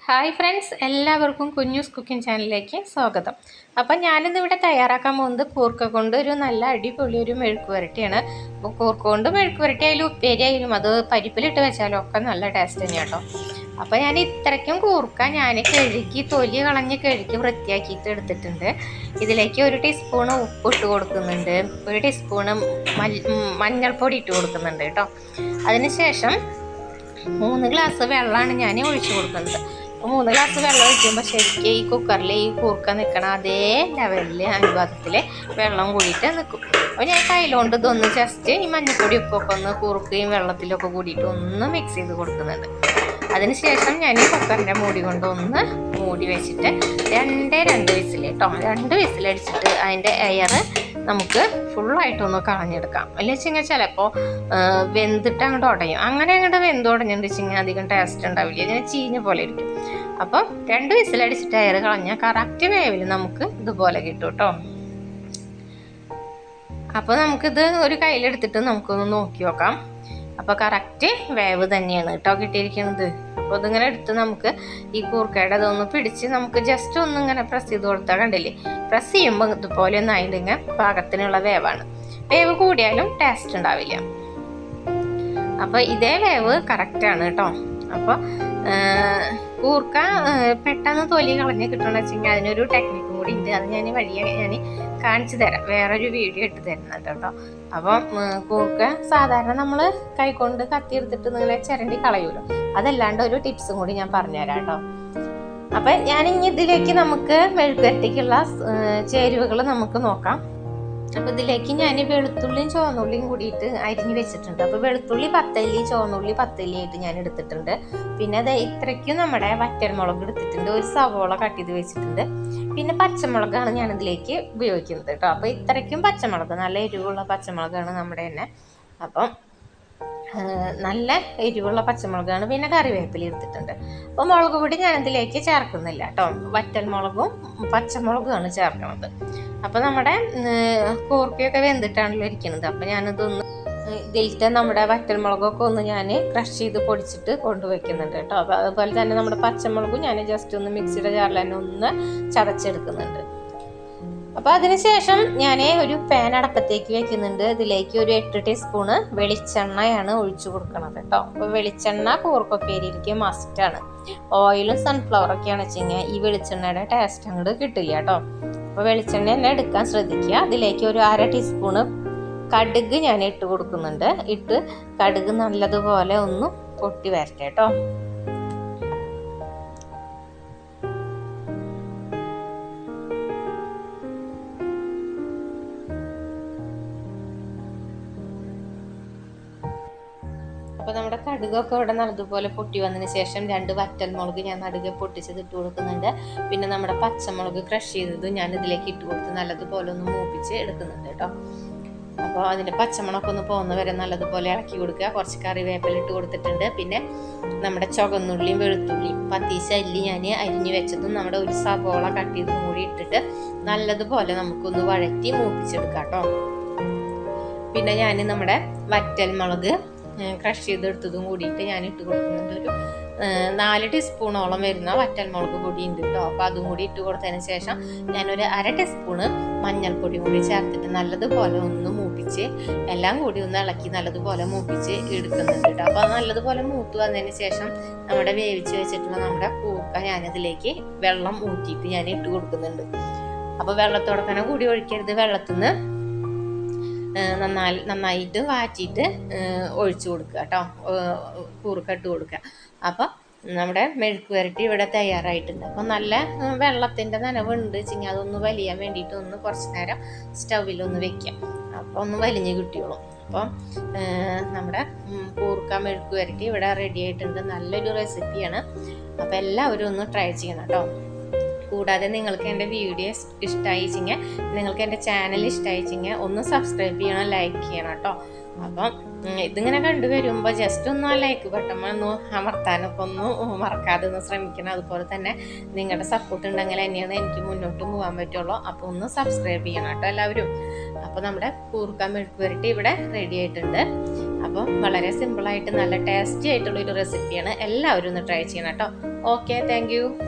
Hi friends, എല്ലാവർക്കും കുഞ്ഞൂസ് cooking ചാനലിലേക്ക് സ്വാഗതം. അപ്പം ഞാനിന്നിവിടെ തയ്യാറാക്കാൻ പോകുന്നത് കൂർക്ക കൊണ്ട് ഒരു നല്ല അടിപൊളി ഒരു മെഴുക്ക് പുരട്ടിയാണ്. അപ്പോൾ കൂർക്ക കൊണ്ട് മെഴുക്ക് പുരട്ടി ആയാലും ഉപ്പേരി ആയാലും അത് പരിപ്പിലിട്ട് വെച്ചാലും ഒക്കെ നല്ല ടേസ്റ്റ് തന്നെയാണ് കേട്ടോ. അപ്പോൾ ഞാൻ ഇത്രയ്ക്കും കൂർക്ക ഞാൻ കഴുകി തൊലി കളഞ്ഞ് കഴുകി വൃത്തിയാക്കിയിട്ട് എടുത്തിട്ടുണ്ട്. ഇതിലേക്ക് 1 ടീസ്പൂൺ ഉപ്പ് ഇട്ട് കൊടുക്കുന്നുണ്ട്, 1 ടീസ്പൂൺ മഞ്ഞൾപ്പൊടി ഇട്ട് കൊടുക്കുന്നുണ്ട് കേട്ടോ. അതിനുശേഷം 3 ഗ്ലാസ് വെള്ളമാണ് ഞാൻ ഒഴിച്ചു കൊടുക്കുന്നത്. 3 ഗ്ലാസ് വെള്ളം ഒഴിക്കുമ്പോൾ ശരിക്കും ഈ കുക്കറിൽ ഈ കൂർക്ക നിൽക്കണം അതേ ലെവലിൽ അനുപാതത്തിൽ വെള്ളം കൂടിയിട്ട് നിൽക്കും. അപ്പോൾ ഞാൻ കയ്യിലോണ്ട് ഇതൊന്ന് ജസ്റ്റ് ഈ മഞ്ഞൾപ്പൊടി ഉപ്പൊക്കെ ഒന്ന് കൂർക്കയും വെള്ളത്തിലൊക്കെ കൂടിയിട്ട് ഒന്ന് മിക്സ് ചെയ്ത് കൊടുക്കുന്നുണ്ട്. അതിനുശേഷം ഞാൻ ഈ കുക്കറിൻ്റെ മൂടി കൊണ്ട് ഒന്ന് മൂടി വെച്ചിട്ട് 2 വിസിൽ കേട്ടോ, 2 വിസിലടിച്ചിട്ട് അതിൻ്റെ എയർ നമുക്ക് ഫുള്ളായിട്ടൊന്ന് കളഞ്ഞെടുക്കാം. അല്ല വെച്ചിങ്ങനെ ചിലപ്പോൾ വെന്തിട്ട് അങ്ങോട്ട് ഉടയും. അങ്ങനെ അങ്ങോട്ട് വെന്ത് ഉടഞ്ഞിട്ടുണ്ടെങ്കിൽ അധികം ടേസ്റ്റ് ഉണ്ടാവില്ല, ഇങ്ങനെ ചീഞ്ഞ പോലെ ഇരിക്കും. അപ്പം 2 വിസിലടിച്ചിട്ട് എയർ കളഞ്ഞാൽ കറക്റ്റ് വേവിൽ നമുക്ക് ഇതുപോലെ കിട്ടും കേട്ടോ. അപ്പോൾ നമുക്കിത് ഒരു കയ്യിലെടുത്തിട്ട് നമുക്കൊന്ന് നോക്കി നോക്കാം. അപ്പോൾ കറക്റ്റ് വേവ് തന്നെയാണ് കേട്ടോ കിട്ടിയിരിക്കുന്നത്. അപ്പോൾ ഇതിങ്ങനെ എടുത്ത് നമുക്ക് ഈ കൂർക്കയുടെ അതൊന്ന് പിടിച്ച് നമുക്ക് ജസ്റ്റ് ഒന്നിങ്ങനെ പ്രസ് ചെയ്ത് കൊടുത്താൽ കണ്ടില്ലേ, പ്രസ് ചെയ്യുമ്പോൾ ഇതുപോലെ ഒന്ന് ആയിട്ടിങ്ങനെ പാകത്തിനുള്ള വേവാണ്. വേവ് കൂടിയാലും ടേസ്റ്റ് ഉണ്ടാവില്ല. അപ്പോൾ ഇതേ വേവ് കറക്റ്റാണ് കേട്ടോ. അപ്പോൾ കൂർക്ക പെട്ടെന്ന് തൊലി കളഞ്ഞ് കിട്ടണമെന്ന് വെച്ചെങ്കിൽ അതിനൊരു ടെക്നിക്കും കൂടി ഉണ്ട്. അത് ഞാൻ വഴിയെ ഞാൻ കാണിച്ചു തരാം, വേറൊരു വീഡിയോ ഇട്ട് തരുന്നുണ്ട് കേട്ടോ. അപ്പം കൂർക്ക സാധാരണ നമ്മൾ കൈകൊണ്ട് കത്തിയെടുത്തിട്ട് നിങ്ങളെ ചിരണ്ടി കളയൂലോ, അതല്ലാണ്ട് ഒരു ടിപ്സും കൂടി ഞാൻ പറഞ്ഞുതരാം കേട്ടോ. അപ്പം ഞാനിനി ഇതിലേക്ക് നമുക്ക് മെഴുക്കുവരട്ടിക്കുള്ള ചേരുവകൾ നമുക്ക് നോക്കാം. അപ്പോൾ ഇതിലേക്ക് ഞാൻ വെളുത്തുള്ളിയും ചുവന്നുള്ളിയും കൂടിയിട്ട് അരിഞ്ഞ് വെച്ചിട്ടുണ്ട്. അപ്പോൾ വെളുത്തുള്ളി 10 അല്ലി, ചുവന്നുള്ളി 10 അല്ലി ആയിട്ട് ഞാൻ എടുത്തിട്ടുണ്ട്. പിന്നെ അത് ഇത്രയ്ക്കും നമ്മുടെ വറ്റൽമുളക് എടുത്തിട്ടുണ്ട്, 1 സവോള കട്ട് ചെയ്ത് വെച്ചിട്ടുണ്ട്. പിന്നെ പച്ചമുളകാണ് ഞാൻ ഇതിലേക്ക് ഉപയോഗിക്കുന്നത് കേട്ടോ. അപ്പോൾ ഇത്രയ്ക്കും പച്ചമുളക്, നല്ല എരിവുള്ള പച്ചമുളകാണ് നമ്മുടെ തന്നെ. അപ്പം നല്ല എരിവുള്ള പച്ചമുളകാണ്. പിന്നെ കറിവേപ്പില എടുത്തിട്ടുണ്ട്. അപ്പോൾ മുളക് പൊടി ഞാനിതിലേക്ക് ചേർക്കുന്നില്ല കേട്ടോ, വറ്റൽമുളകും പച്ചമുളകുമാണ് ചേർക്കുന്നത്. അപ്പോൾ നമ്മുടെ കൂർക്കയൊക്കെ വെന്തിട്ടാണല്ലോ ഇരിക്കുന്നത്. അപ്പോൾ ഞാനിതൊന്ന് ഇതിലത്തെ നമ്മുടെ വറ്റൽമുളകൊക്കെ ഒന്ന് ഞാൻ ക്രഷ് ചെയ്ത് പൊടിച്ചിട്ട് കൊണ്ടുവയ്ക്കുന്നുണ്ട് കേട്ടോ. അപ്പോൾ അതുപോലെ തന്നെ നമ്മുടെ പച്ചമുളകും ഞാൻ ജസ്റ്റ് ഒന്ന് മിക്സിയുടെ ജാറിൽ തന്നെ ഒന്ന് ചതച്ചെടുക്കുന്നുണ്ട്. അപ്പോൾ അതിനുശേഷം ഞാൻ ഒരു പാൻ അടപ്പത്തേക്ക് വെക്കുന്നുണ്ട്. ഇതിലേക്ക് ഒരു 8 ടീസ്പൂണ് വെളിച്ചെണ്ണയാണ് ഒഴിച്ചു കൊടുക്കുന്നത് കേട്ടോ. അപ്പോൾ വെളിച്ചെണ്ണ കൂർക്കപ്പേരിക്ക് മസ്റ്റാണ്. ഓയിലും സൺഫ്ലവറൊക്കെയാണ് വെച്ചെങ്കിൽ ഈ വെളിച്ചെണ്ണയുടെ ടേസ്റ്റ് അങ്ങോട്ട് കിട്ടില്ല കേട്ടോ. അപ്പോൾ വെളിച്ചെണ്ണ തന്നെ എടുക്കാൻ ശ്രദ്ധിക്കുക. അതിലേക്ക് ഒരു 1/2 ടീസ്പൂണ് കടുക് ഞാൻ ഇട്ട് കൊടുക്കുന്നുണ്ട്. കടുക് നല്ലതുപോലെ ഒന്ന് പൊട്ടി വരട്ടെ കേട്ടോ. അപ്പോൾ നമ്മുടെ കടുകൊക്കെ ഇവിടെ നല്ലതുപോലെ പൊട്ടി വന്നതിന് ശേഷം 2 വറ്റൽമുളക് ഞാൻ നടുകെ പൊട്ടിച്ചത് ഇട്ട് കൊടുക്കുന്നുണ്ട്. പിന്നെ നമ്മുടെ പച്ചമുളക് ക്രഷ് ചെയ്തതും ഞാൻ ഇതിലേക്ക് ഇട്ട് കൊടുത്ത് നല്ലതുപോലെ ഒന്ന് മൂപ്പിച്ച് എടുക്കുന്നുണ്ട് കേട്ടോ. അപ്പോൾ അതിൻ്റെ പച്ചമുളകൊക്കെ ഒന്ന് പോകുന്ന വരെ നല്ലതുപോലെ ഇളക്കി കൊടുക്കുക. കുറച്ച് കറിവേപ്പില ഇട്ട് കൊടുത്തിട്ടുണ്ട്. പിന്നെ നമ്മുടെ ചുവന്നുള്ളിയും വെളുത്തുള്ളിയും 10 അല്ലി ഞാൻ അരിഞ്ഞു വെച്ചതും നമ്മുടെ 1 സവോള കട്ട് ചെയ്തും കൂടി ഇട്ടിട്ട് നല്ലതുപോലെ നമുക്കൊന്ന് വഴറ്റി മൂപ്പിച്ചെടുക്കാം കേട്ടോ. പിന്നെ ഞാൻ നമ്മുടെ വറ്റൽമുളക് ക്രഷ് ചെയ്തെടുത്തതും കൂടിയിട്ട് ഞാൻ ഇട്ട് കൊടുക്കുന്നുണ്ട്. ഒരു 4 ടീസ്പൂണോളം വരുന്ന വറ്റൽമുളക് പൊടി ഉണ്ട് കേട്ടോ. അപ്പോൾ അതും കൂടി ഇട്ട് കൊടുത്തതിന് ശേഷം ഞാനൊരു 1/2 ടീസ്പൂണ് മഞ്ഞൾപ്പൊടി കൂടി ചേർത്തിട്ട് നല്ലതുപോലെ ഒന്ന് മൂപ്പിച്ച് എല്ലാം കൂടി ഒന്ന് ഇളക്കി നല്ലതുപോലെ മൂപ്പിച്ച് എടുക്കുന്നുണ്ട് കേട്ടോ. അപ്പോൾ നല്ലതുപോലെ മൂത്ത് വന്നതിന് ശേഷം നമ്മുടെ വേവിച്ച് വെച്ചിട്ടുള്ള നമ്മുടെ കൂർക്ക ഞാനതിലേക്ക് വെള്ളം ഊറ്റിയിട്ട് ഞാൻ ഇട്ട് കൊടുക്കുന്നുണ്ട്. അപ്പോൾ വെള്ളത്തോടെ തന്നെ കൂടി ഒഴിക്കരുത്, വെള്ളത്തിൽ നിന്ന് നന്നായിട്ട് വാറ്റിയിട്ട് ഒഴിച്ചു കൊടുക്കുക കേട്ടോ, കൂർക്ക ഇട്ട് കൊടുക്കുക. അപ്പോൾ നമ്മുടെ മെഴുക്ക് പുരട്ടി ഇവിടെ തയ്യാറായിട്ടുണ്ട്. അപ്പോൾ നല്ല വെള്ളത്തിൻ്റെ നനവുണ്ട് വെച്ചെങ്കിൽ അതൊന്ന് വലിയാൻ വേണ്ടിയിട്ട് ഒന്ന് കുറച്ച് നേരം സ്റ്റൗവിലൊന്ന് വെക്കാം. അപ്പോൾ ഒന്ന് വലിഞ്ഞ് കിട്ടിയോളും. അപ്പം നമ്മുടെ കൂർക്ക മെഴുക്ക് പുരട്ടി ഇവിടെ റെഡി ആയിട്ടുണ്ട്. നല്ലൊരു റെസിപ്പിയാണ്. അപ്പോൾ എല്ലാവരും ഒന്ന് ട്രൈ ചെയ്യണം കേട്ടോ. കൂടാതെ നിങ്ങൾക്ക് എൻ്റെ വീഡിയോ ഇഷ്ടമായിച്ചെങ്കിൽ, നിങ്ങൾക്ക് എൻ്റെ ചാനൽ ഇഷ്ടമായിച്ചെങ്കിൽ ഒന്ന് സബ്സ്ക്രൈബ് ചെയ്യണം, ലൈക്ക് ചെയ്യണം കേട്ടോ. അപ്പം ഇതിങ്ങനെ കണ്ടുവരുമ്പോൾ ജസ്റ്റ് ഒന്ന് ആ ലൈക്ക് ബട്ടൺ ഒന്ന് അമർത്താനൊക്കെ ഒന്ന് മറക്കാതെ ഒന്ന് ശ്രമിക്കണം. അതുപോലെ തന്നെ നിങ്ങളുടെ സപ്പോർട്ട് ഉണ്ടെങ്കിൽ തന്നെയാണ് എനിക്ക് മുന്നോട്ട് പോകാൻ പറ്റുള്ളൂ. അപ്പോൾ ഒന്ന് സബ്സ്ക്രൈബ് ചെയ്യണം കേട്ടോ എല്ലാവരും. അപ്പോൾ നമ്മുടെ കൂർക്ക മെഴുക്ക് പുരട്ടി ഇവിടെ റെഡി ആയിട്ടുണ്ട്. അപ്പം വളരെ സിമ്പിളായിട്ട് നല്ല ടേസ്റ്റി ആയിട്ടുള്ളൊരു റെസിപ്പിയാണ്. എല്ലാവരും ഒന്ന് ട്രൈ ചെയ്യണം കേട്ടോ. Okay, thank you.